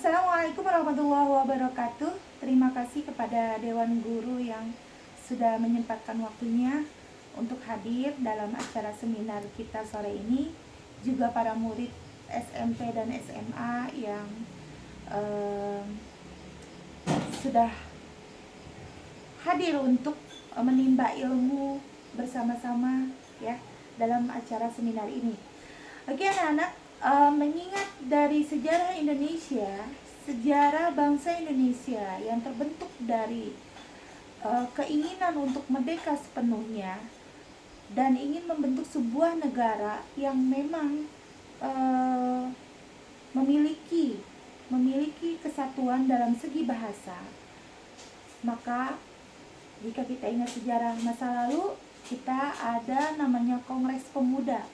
Assalamualaikum warahmatullahi wabarakatuh. Terima kasih kepada Dewan Guru yang sudah menyempatkan waktunya untuk hadir dalam acara seminar kita sore ini. Juga para murid SMP dan SMA yang sudah hadir untuk menimba ilmu bersama-sama ya dalam acara seminar ini. Oke anak-anak, mengingat dari sejarah Indonesia, sejarah bangsa Indonesia yang terbentuk dari keinginan untuk merdeka sepenuhnya dan ingin membentuk sebuah negara yang memang memiliki kesatuan dalam segi bahasa. Maka jika kita ingat sejarah masa lalu, kita ada namanya Kongres Pemuda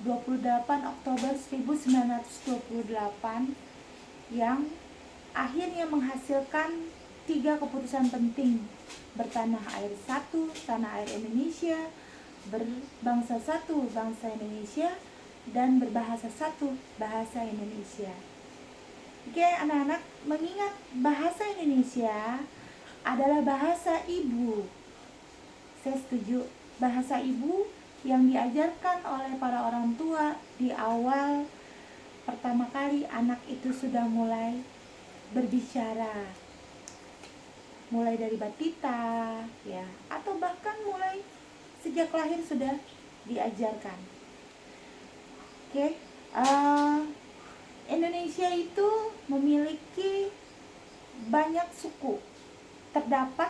28 Oktober 1928 yang akhirnya menghasilkan 3 keputusan penting: bertanah air satu, tanah air Indonesia, berbangsa satu, bangsa Indonesia, dan berbahasa satu, bahasa Indonesia. Oke anak-anak, mengingat bahasa Indonesia adalah bahasa ibu, saya setuju, bahasa ibu yang diajarkan oleh para orang tua di awal pertama kali anak itu sudah mulai berbicara, mulai dari batita ya, atau bahkan mulai sejak lahir sudah diajarkan. Oke, Indonesia itu memiliki banyak suku. Terdapat,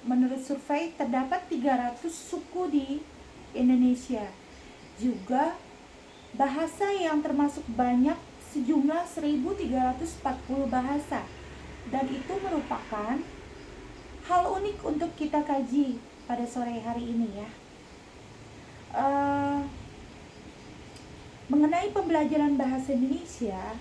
menurut survei, terdapat 300 suku di Indonesia. Juga bahasa yang termasuk banyak, sejumlah 1340 bahasa. Dan itu merupakan hal unik untuk kita kaji pada sore hari ini ya. Mengenai pembelajaran bahasa Indonesia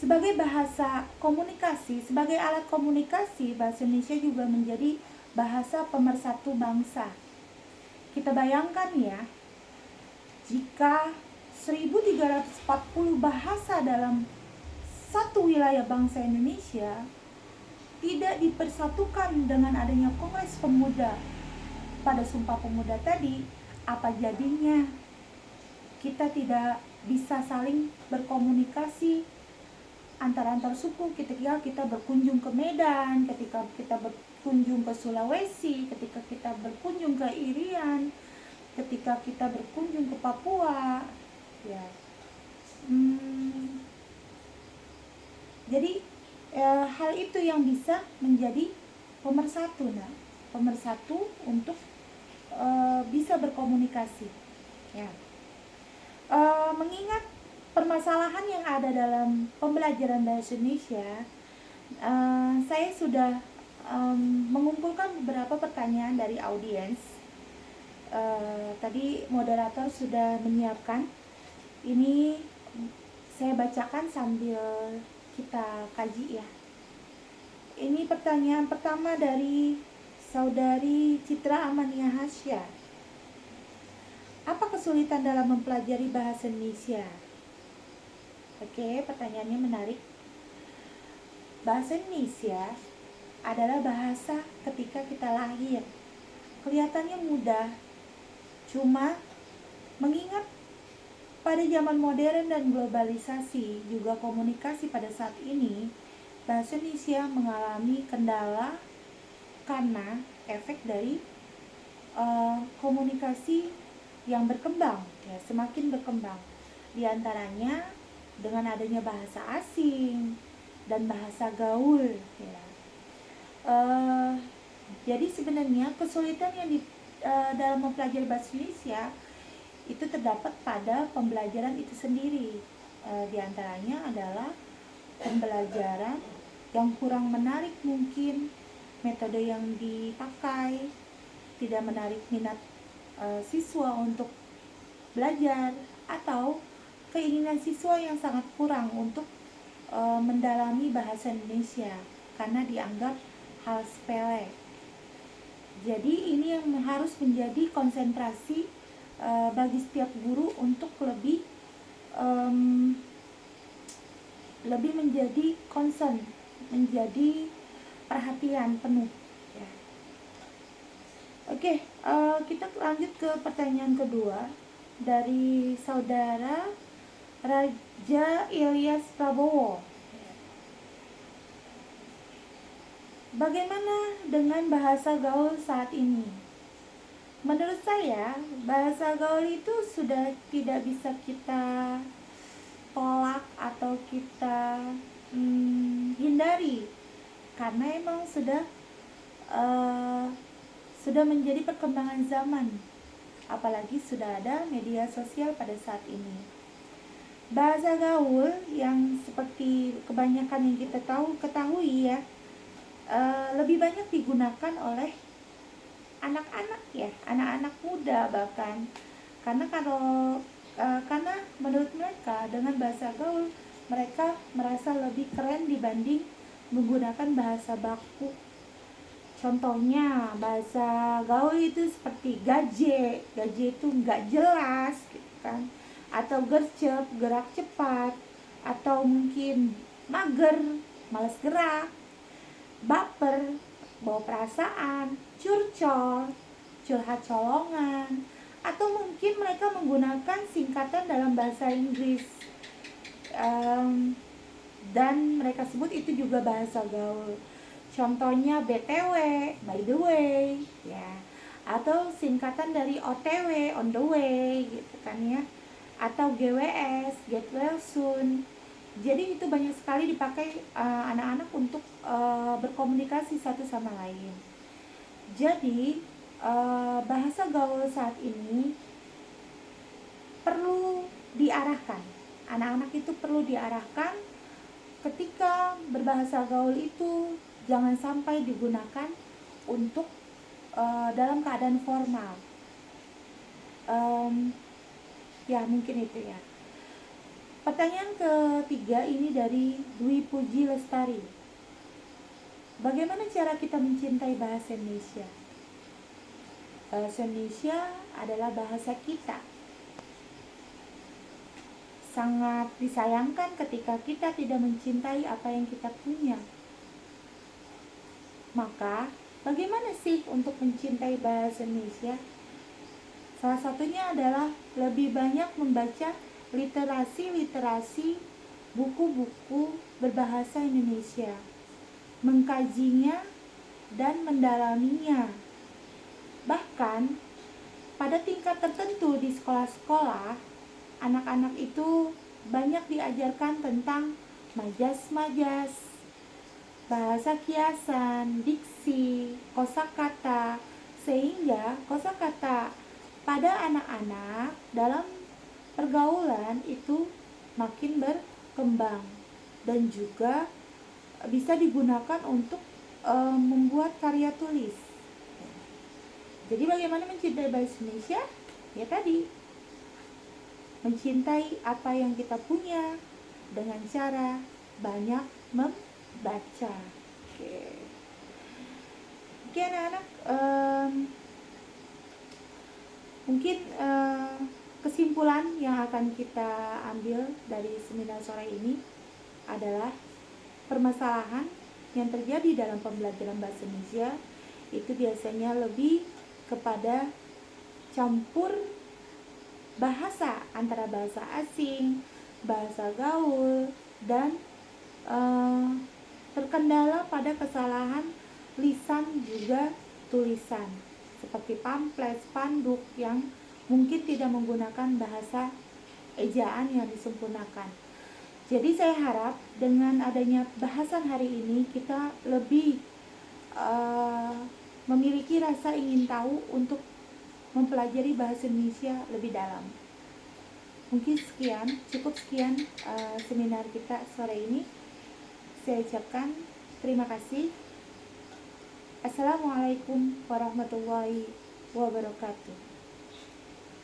sebagai bahasa komunikasi, sebagai alat komunikasi, bahasa Indonesia juga menjadi bahasa pemersatu bangsa. Kita bayangkan ya, jika 1340 bahasa dalam satu wilayah bangsa Indonesia tidak dipersatukan dengan adanya Kongres Pemuda pada Sumpah Pemuda tadi, apa jadinya? Kita tidak bisa saling berkomunikasi antar suku ketika kita berkunjung ke Medan, ketika kita berkunjung ke Sulawesi, ketika kita berkunjung ke Irian, ketika kita berkunjung ke Papua ya. Jadi hal itu yang bisa menjadi pemersatu, pemersatu untuk bisa berkomunikasi ya. Mengingat permasalahan yang ada dalam pembelajaran bahasa Indonesia, saya sudah mengumpulkan beberapa pertanyaan dari audiens. Tadi moderator sudah menyiapkan. Ini saya bacakan sambil kita kaji ya. Ini pertanyaan pertama dari Saudari Citra Amania Hasya. Apa kesulitan dalam mempelajari bahasa Indonesia? Oke, pertanyaannya menarik. Bahasa Indonesia adalah bahasa ketika kita lahir. Kelihatannya mudah, cuma mengingat pada zaman modern dan globalisasi, juga komunikasi pada saat ini, bahasa Indonesia mengalami kendala karena efek dari komunikasi yang berkembang, ya, semakin berkembang. Di antaranya dengan adanya bahasa asing dan bahasa gaul ya. Jadi sebenarnya kesulitan yang dalam mempelajari bahasa Indonesia itu terdapat pada pembelajaran itu sendiri. Di antaranya adalah pembelajaran yang kurang menarik, mungkin metode yang dipakai tidak menarik minat siswa untuk belajar, atau keinginan siswa yang sangat kurang untuk mendalami bahasa Indonesia karena dianggap hal sepele. Jadi ini yang harus menjadi konsentrasi bagi setiap guru untuk lebih lebih menjadi concern, menjadi perhatian penuh ya. Oke, kita lanjut ke pertanyaan kedua dari saudara Raja Ilyas Prabowo. Bagaimana dengan bahasa gaul saat ini? Menurut saya, bahasa gaul itu sudah tidak bisa kita tolak atau kita hindari, karena emang uh, sudah menjadi perkembangan zaman, apalagi sudah ada media sosial pada saat ini. Bahasa gaul yang seperti kebanyakan yang kita ketahui ya, lebih banyak digunakan oleh anak-anak ya, anak-anak muda bahkan, karena karena menurut mereka dengan bahasa gaul mereka merasa lebih keren dibanding menggunakan bahasa baku. Contohnya bahasa gaul itu seperti gaje itu nggak jelas gitu kan, atau gercep, gerak cepat, atau mungkin mager, malas gerak, baper, bawa perasaan, curcol, curhat colongan, atau mungkin mereka menggunakan singkatan dalam bahasa Inggris, dan mereka sebut itu juga bahasa gaul. Contohnya BTW, by the way ya, atau singkatan dari OTW, on the way gitu kan ya, atau GWS, get well soon. Jadi itu banyak sekali dipakai anak-anak untuk berkomunikasi satu sama lain. Jadi bahasa gaul saat ini perlu diarahkan. Anak-anak itu perlu diarahkan ketika berbahasa gaul itu jangan sampai digunakan untuk dalam keadaan formal. Ya mungkin itu ya. Pertanyaan ketiga ini dari Dwi Puji Lestari. Bagaimana cara kita mencintai bahasa Indonesia? Bahasa Indonesia adalah bahasa kita. Sangat disayangkan ketika kita tidak mencintai apa yang kita punya. Maka, bagaimana sih untuk mencintai bahasa Indonesia? Salah satunya adalah lebih banyak membaca literasi, buku-buku berbahasa Indonesia, mengkajinya dan mendalaminya. Bahkan pada tingkat tertentu di sekolah-sekolah, anak-anak itu banyak diajarkan tentang majas-majas, bahasa kiasan, diksi, kosakata, sehingga kosakata pada anak-anak dalam pergaulan itu makin berkembang dan juga bisa digunakan untuk membuat karya tulis. Jadi bagaimana mencintai bahasa Indonesia? Ya tadi, mencintai apa yang kita punya dengan cara banyak membaca. Oke anak-anak, mungkin kesimpulan yang akan kita ambil dari seminar sore ini adalah permasalahan yang terjadi dalam pembelajaran bahasa Indonesia itu biasanya lebih kepada campur bahasa antara bahasa asing, bahasa gaul, dan terkendala pada kesalahan lisan juga tulisan, seperti pamflet, spanduk yang mungkin tidak menggunakan bahasa ejaan yang disempurnakan. Jadi saya harap dengan adanya bahasan hari ini kita lebih memiliki rasa ingin tahu untuk mempelajari bahasa Indonesia lebih dalam. Mungkin cukup sekian seminar kita sore ini. Saya ucapkan terima kasih. Assalamualaikum warahmatullahi wabarakatuh.